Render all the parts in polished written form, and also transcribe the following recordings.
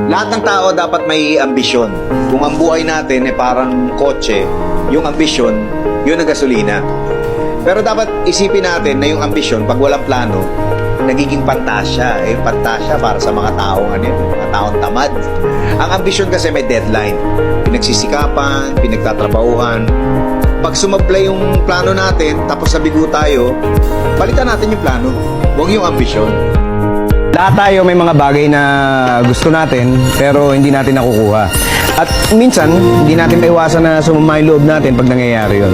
Lahat ng tao dapat may ambisyon. Kung ang buhay natin ay parang kotse, yung ambisyon, yun ang gasolina. Pero dapat isipin natin na yung ambisyon, pag walang plano, nagiging pantasya. Pantasya para sa mga taong mga taong tamad. Ang ambisyon kasi may deadline. Pinagsisikapan, pinagtatrabahuhan. Pag sumablay yung plano natin, tapos nabigo tayo, balitan natin yung plano. Huwag yung ambisyon. Lahat tayo may mga bagay na gusto natin pero hindi natin nakukuha. At minsan, hindi natin maiwasan na sumama yung loob natin pag nangyayari yun.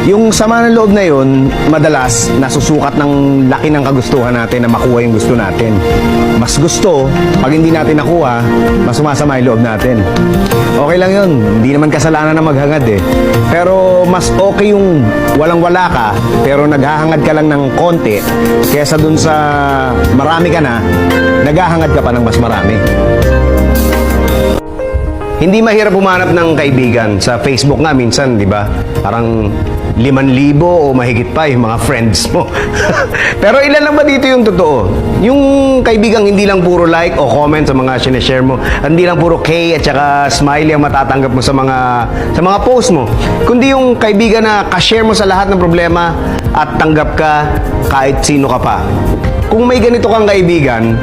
Yung sama ng loob na yun, madalas nasusukat ng laki ng kagustuhan natin na makuha yung gusto natin. Mas gusto, pag hindi natin nakuha, mas sumasama yung loob natin. Okay lang yun, hindi naman kasalanan na maghangad eh. Pero mas okay yung walang-wala ka, pero naghahangad ka lang ng konti, kaysa dun sa marami ka na, naghahangad ka pa ng mas marami. Hindi mahirap humanap ng kaibigan. Sa Facebook nga minsan, di ba? Parang 5,000 o mahigit pa yung mga friends mo. Pero ilan lang ba dito yung totoo? Yung kaibigang hindi lang puro like o comment sa mga sinashare mo. Hindi lang puro K at saka smiley ang matatanggap mo sa mga post mo. Kundi yung kaibigan na ka-share mo sa lahat ng problema at tanggap ka kahit sino ka pa. Kung may ganito kang kaibigan,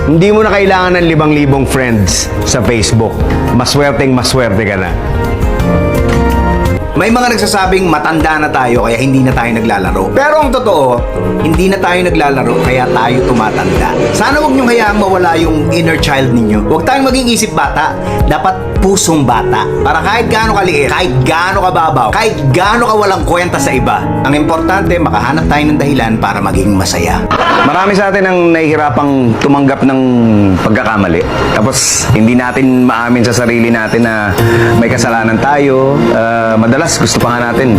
hindi mo na kailangan ng 5,000 friends sa Facebook. Maswerteng maswerte ka na. May mga nagsasabing matanda na tayo kaya hindi na tayo naglalaro. Pero ang totoo, hindi na tayo naglalaro kaya tayo tumatanda. Sana huwag niyong hayaang mawala yung inner child ninyo. Huwag tayong maging isip bata. Dapat pusong bata. Para kahit gaano kaliit, kahit gaano kababaw, kahit gaano ka walang kwenta sa iba. Ang importante, makahanap tayo ng dahilan para maging masaya. Marami sa atin ang nahihirapang tumanggap ng pagkakamali. Tapos, hindi natin maamin sa sarili natin na may kasalanan tayo. Madalas gusto pa nga natin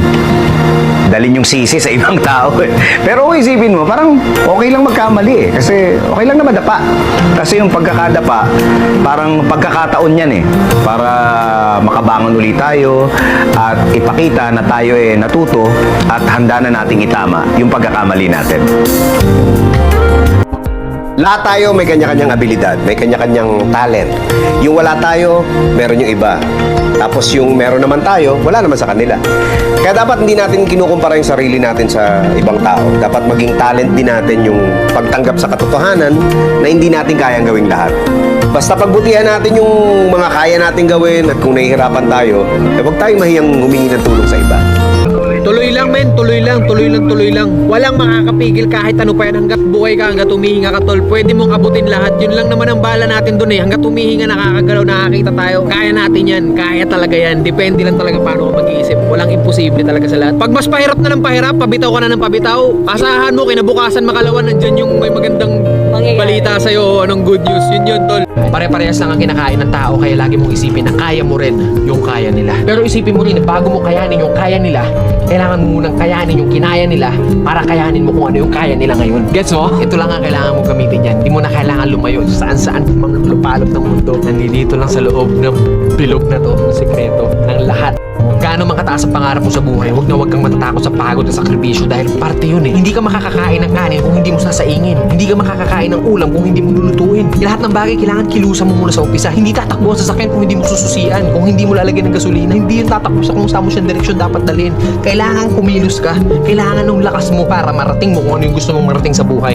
dalhin yung sisi sa ibang tao. Pero kung isipin mo, parang okay lang magkamali eh. Kasi okay lang na madapa. Kasi yung pagkakadapa, parang pagkakataon yan eh. Para makabangon ulit tayo at ipakita na tayo eh natuto at handa na nating itama yung pagkakamali natin. Lahat tayo may kanya-kanyang abilidad, may kanya-kanyang talent. Yung wala tayo, meron yung iba. Tapos yung meron naman tayo, wala naman sa kanila. Kaya dapat hindi natin kinukumpara yung sarili natin sa ibang tao. Dapat maging talent din natin yung pagtanggap sa katotohanan na hindi natin kayang gawing lahat. Basta pagbutihan natin yung mga kaya natin gawin at kung nahihirapan tayo, huwag tayong mahiyang humingi ng tulong sa iba. Tuloy lang men, tuloy lang. Walang makakapigil kahit ano pa yan hanggat buhay ka, hanggat humihinga ka tol. Pwede mong abutin lahat. Yun lang naman ang bala natin dun eh. Hanggat humihinga, nakakagalaw, nakakita tayo. Kaya natin yan, kaya talaga yan. Depende lang talaga paano ka mag-iisip. Walang imposible talaga sa lahat. Pag mas pahirap na ng pahirap, pabitaw ka na ng pabitaw. Asahan mo, kinabukasan makalawan, nandyan yung may magandang balita sa'yo, anong good news. Yun tol. Pare-parehas lang ang kinakain ng tao, kaya lagi mong isipin na kaya mo rin yung kaya nila. Pero isipin mo rin na bago mo kayanin yung kaya nila, kailangan mo munang kayanin yung kinaya nila para kayanin mo kung ano yung kaya nila ngayon. Gets mo? Ito lang ang kailangan mo gamitin yan. Hindi mo na kailangan lumayo saan-saan mga lupalop ng mundo. Nandito lang sa loob ng bilog na to, ng sekreto ng lahat. Gaano man kataas ang pangarap mo sa buhay, huwag kang matatakot sa pagod at sakripisyo dahil parte yun eh. Hindi ka makakakain ng kanin kung hindi mo sasaingin. Hindi ka makakakain ng ulam kung hindi mo lulutuin. Lahat ng bagay kailangan kilusan mo muna sa umpisa. Hindi tatakbo sa sasakyan kung hindi mo sususian. Kung hindi mo lalagyan ng gasolina, hindi yung tatakbo sa kung saan mo siyang direksyon dapat dalhin. Kailangan kumilos ka. Kailangan ng lakas mo para marating mo kung ano yung gusto mong marating sa buhay.